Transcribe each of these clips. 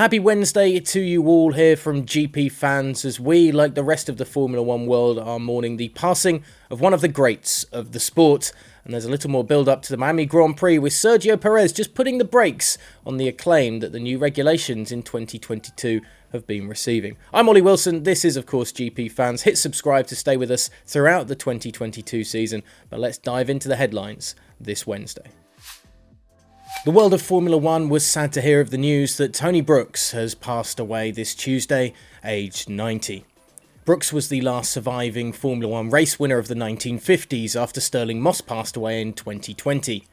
Happy Wednesday to you all here from GPFans, as we, like the rest of the Formula One world, are mourning the passing of one of the greats of the sport. And there's a little more build-up to the Miami Grand Prix, with Sergio Perez just putting the brakes on the acclaim that the new regulations in 2022 have been receiving. I'm Ollie Wilson, this is of course GPFans. Hit subscribe to stay with us throughout the 2022 season, but let's dive into the headlines this Wednesday. The world of Formula One was sad to hear of the news that Tony Brooks has passed away this Tuesday, aged 90. Brooks was the last surviving Formula One race winner of the 1950s after Stirling Moss passed away in 2020.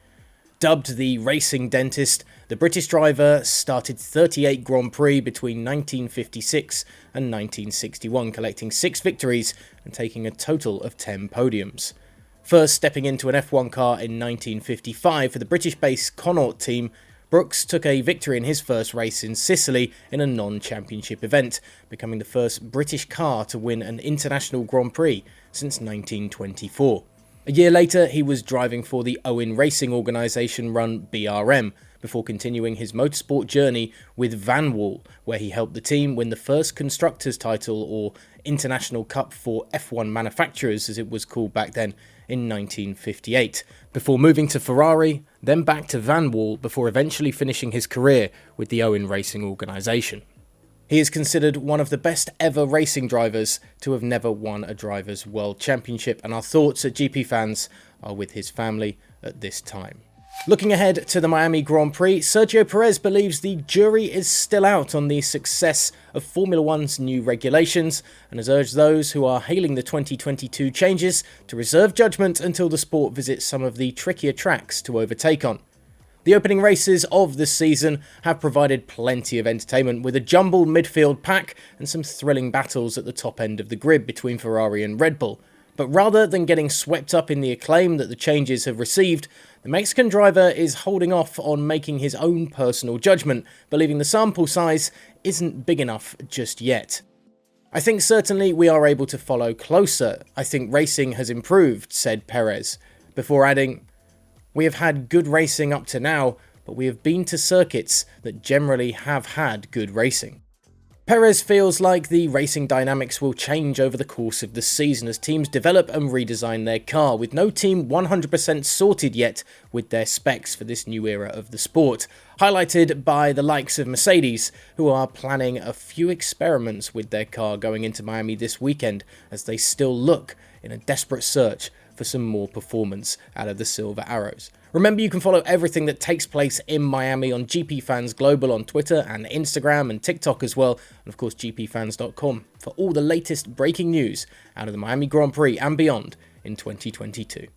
Dubbed the racing dentist, the British driver started 38 Grand Prix between 1956 and 1961, collecting 6 victories and taking a total of 10 podiums. First stepping into an F1 car in 1955 for the British-based Connaught team, Brooks took a victory in his first race in Sicily in a non-championship event, becoming the first British car to win an international Grand Prix since 1924. A year later, he was driving for the Owen Racing organisation run BRM, before continuing his motorsport journey with Van Wall, where he helped the team win the first Constructors' title, or International Cup for F1 manufacturers as it was called back then, in 1958, before moving to Ferrari, then back to Van Wall before eventually finishing his career with the Owen Racing organisation. He is considered one of the best ever racing drivers to have never won a Drivers' World Championship, and our thoughts at GPFans are with his family at this time. Looking ahead to the Miami Grand Prix, Sergio Perez believes the jury is still out on the success of Formula One's new regulations and has urged those who are hailing the 2022 changes to reserve judgment until the sport visits some of the trickier tracks to overtake on. The opening races of the season have provided plenty of entertainment, with a jumbled midfield pack and some thrilling battles at the top end of the grid between Ferrari and Red Bull. But rather than getting swept up in the acclaim that the changes have received, the Mexican driver is holding off on making his own personal judgment, believing the sample size isn't big enough just yet. "I think certainly we are able to follow closer. I think racing has improved," said Perez, before adding, "We have had good racing up to now, but we have been to circuits that generally have had good racing." Perez feels like the racing dynamics will change over the course of the season as teams develop and redesign their car, with no team 100% sorted yet with their specs for this new era of the sport, highlighted by the likes of Mercedes, who are planning a few experiments with their car going into Miami this weekend as they still look in a desperate search for some more performance out of the Silver Arrows. Remember, you can follow everything that takes place in Miami on GPFans Global on Twitter and Instagram and TikTok as well, and of course GPFans.com for all the latest breaking news out of the Miami Grand Prix and beyond in 2022.